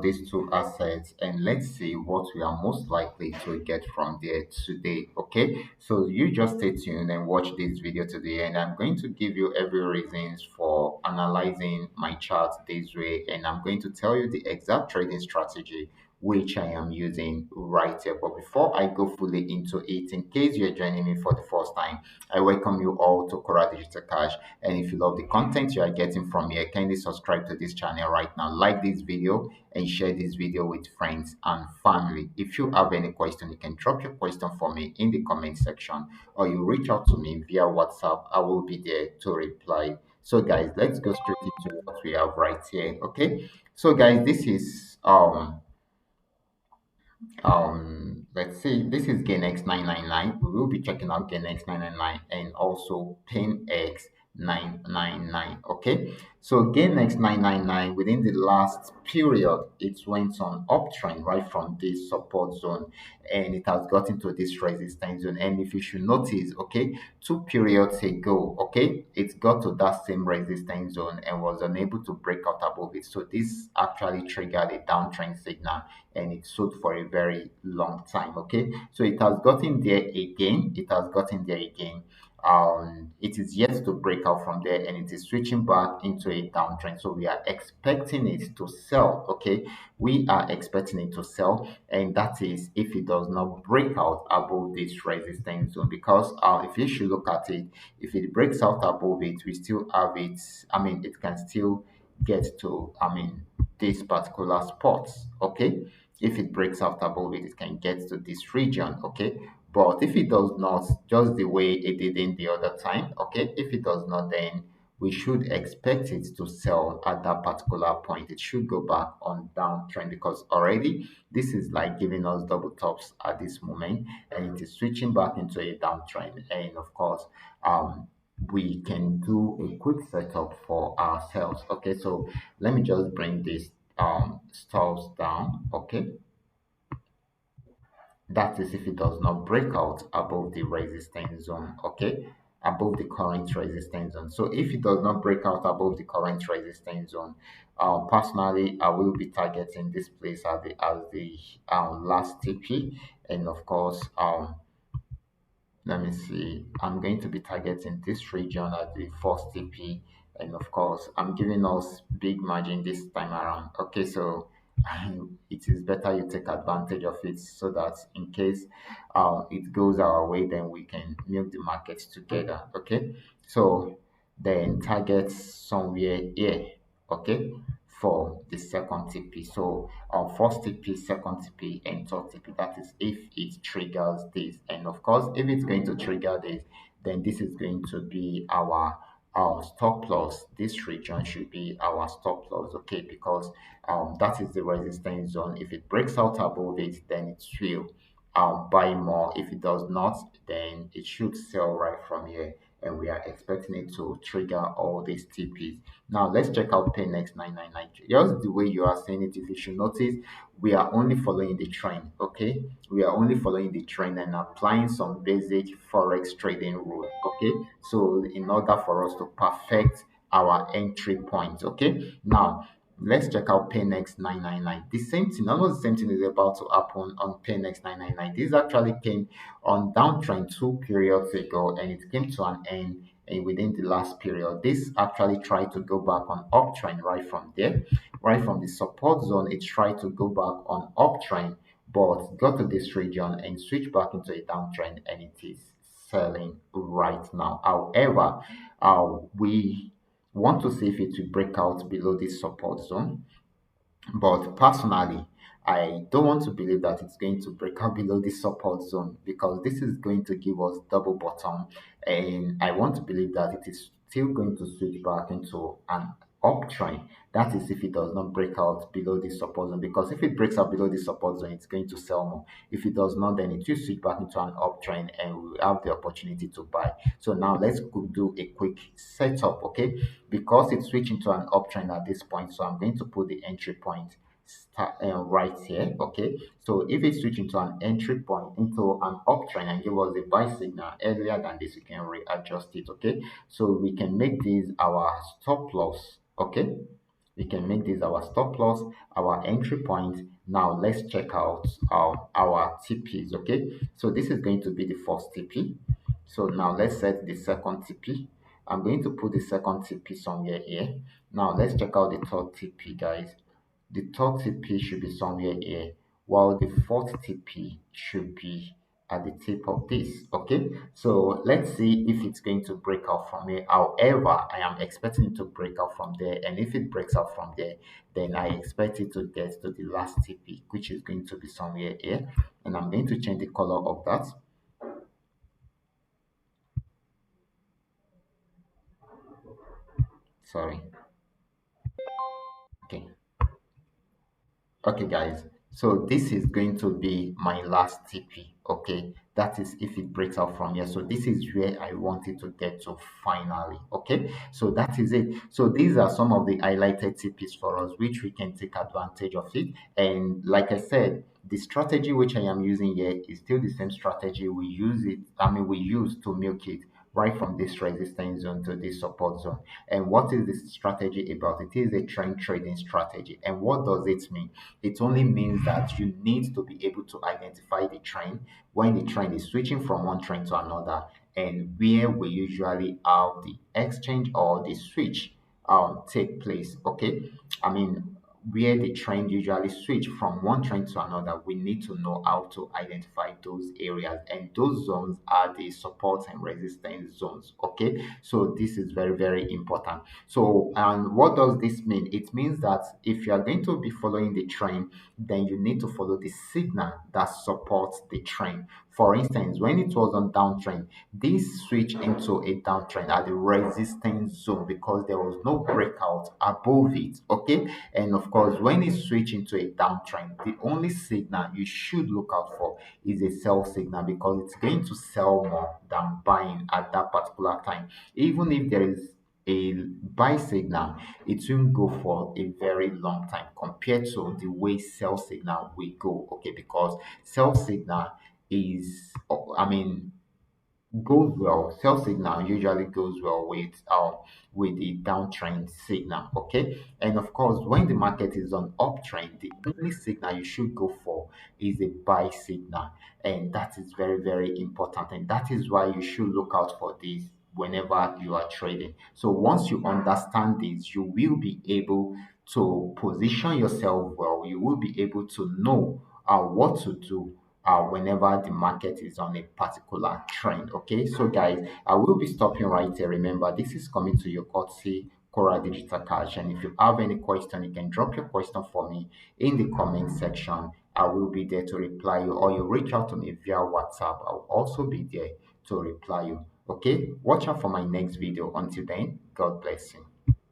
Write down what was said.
out these two assets and let's see what we are most likely to get from there today. Okay, so you just stay tuned and watch this video to the end. I'm going to give you every reasons for analyzing my chart this way, and I'm going to tell you the exact trading strategy which I am using right here. But before I go fully into it, in case you're joining me for the first time, I welcome you all to Qora Digital Cash. And if you love the content you are getting from here, kindly subscribe to this channel right now, like this video, and share this video with friends and family. If you have any question, you can drop your question for me in the comment section, or you reach out to me via WhatsApp. I will be there to reply. So guys, let's go straight into what we have right here. Okay, so guys, this is let's see, this is GainX 999. We will be checking out GainX 999 and also PainX 999. Okay, so GainX 999, within the last period it went on uptrend right from this support zone, and it has gotten to this resistance zone. And if you should notice, okay, 2 periods ago, okay, it got to that same resistance zone and was unable to break out above it. So this actually triggered a downtrend signal, and it sold for a very long time. Okay, so it has gotten there again, it is yet to break out from there, and it is switching back into a downtrend. So we are expecting it to sell. Okay, we are expecting it to sell, and that is if it does not break out above this resistance zone. Because if you should look at it, if it breaks out above it, we still have it. I mean, it can still get to, this particular spot. Okay, if it breaks out above it, it can get to this region. Okay, but if it does not, just the way it did in the other time, okay, if it does not, then we should expect it to sell at that particular point. It should go back on downtrend, because already this is like giving us double tops at this moment, and it is switching back into a downtrend. And of course, we can do a quick setup for ourselves. Okay, so let me just bring this stops down. Okay, that is if it does not break out above the resistance zone. Okay, above the current resistance zone. So if it does not break out above the current resistance zone, personally I will be targeting this place as the last TP. And of course, let me see, I'm going to be targeting this region as the first TP. And of course, I'm giving us big margin this time around. Okay, so it is better you take advantage of it, so that in case it goes our way, then we can milk the markets together. Okay, so then target somewhere here. Okay, for the second TP. So first TP, second TP, and third TP. That is if it triggers this. And of course, if it's going to trigger this, then this is going to be our stop loss. This region should be our stop loss. Okay, because that is the resistance zone. If it breaks out above it, then it will buy more. If it does not, then it should sell right from here, and we are expecting it to trigger all these TPs. Now let's check out PainX 999. Just the way you are saying it, if you should notice, we are only following the trend. Okay, we are only following the trend and applying some basic forex trading rule. Okay, so in order for us to perfect our entry point. Okay, now let's check out PainX 999. The same thing, almost the same thing is about to happen on PainX 999. This actually came on downtrend 2 periods ago, and it came to an end and within the last period. This actually tried to go back on uptrend right from there, right from the support zone. It tried to go back on uptrend, but got to this region and switched back into a downtrend, and it is selling right now. However, we want to see if it will break out below this support zone. But personally, I don't want to believe that it's going to break out below this support zone, because this is going to give us double bottom. And I want to believe that it is still going to switch back into an uptrend. That is if it does not break out below this support zone, because if it breaks out below this support zone, it's going to sell more. If it does not, then it will switch back into an uptrend, and we will have the opportunity to buy. So now let's do a quick setup. Okay, because it's switching to an uptrend at this point, so I'm going to put the entry point right here. Okay, so if it's switching to an entry point into an uptrend and give us a buy signal earlier than this, you can readjust it. Okay, so we can make this our stop loss. Okay, We can make this our stop loss, our entry point. Now let's check out our TPs. Okay, so this is going to be the first TP. So now let's set the second TP. I'm going to put the second TP somewhere here. Now let's check out the third TP, guys. The third TP should be somewhere here, while the fourth TP should be at the tip of this. Okay, so let's see if it's going to break out from here. However, I am expecting it to break out from there, and if it breaks out from there, then I expect it to get to the last TP, which is going to be somewhere here. And I'm going to change the color of that. Sorry. Okay. Okay, guys. So this is going to be my last TP. Okay, that is if it breaks out from here. So this is where I wanted to get to finally. Okay, so that is it. So these are some of the highlighted TPs for us, which we can take advantage of it. And like I said, the strategy which I am using here is still the same strategy we use it. I mean, we use to milk it right from this resistance zone to this support zone. And what is this strategy about? It is a trend trading strategy. And what does it mean? It only means that you need to be able to identify the trend when the trend is switching from one trend to another, and where we usually have the exchange or the switch take place. Okay, I mean, where the trend usually switch from one trend to another, we need to know how to identify those areas, and those zones are the support and resistance zones. Okay, so this is very, very important. So, and what does this mean? It means that if you are going to be following the trend, then you need to follow the signal that supports the trend. For instance, when it was on downtrend, this switched into a downtrend at the resistance zone because there was no breakout above it. Okay, and of course, when it switched into a downtrend, the only signal you should look out for is a sell signal, because it's going to sell more than buying at that particular time. Even if there is a buy signal, it won't go for a very long time compared to the way sell signal will go. Okay, because sell signal is, I mean, goes well. Sell signal usually goes well with the downtrend signal. Okay, and of course, when the market is on uptrend, the only signal you should go for is a buy signal, and that is very, very important. And that is why you should look out for this whenever you are trading. So once you understand this, you will be able to position yourself well. You will be able to know what to do whenever the market is on a particular trend. Okay, so guys, I will be stopping right here. Remember, this is coming to your courtesy Qora Digital Cash, and if you have any question, you can drop your question for me in the comment section. I will be there to reply you, or you reach out to me via WhatsApp. I'll also be there to reply you. Okay, watch out for my next video. Until then, God bless you.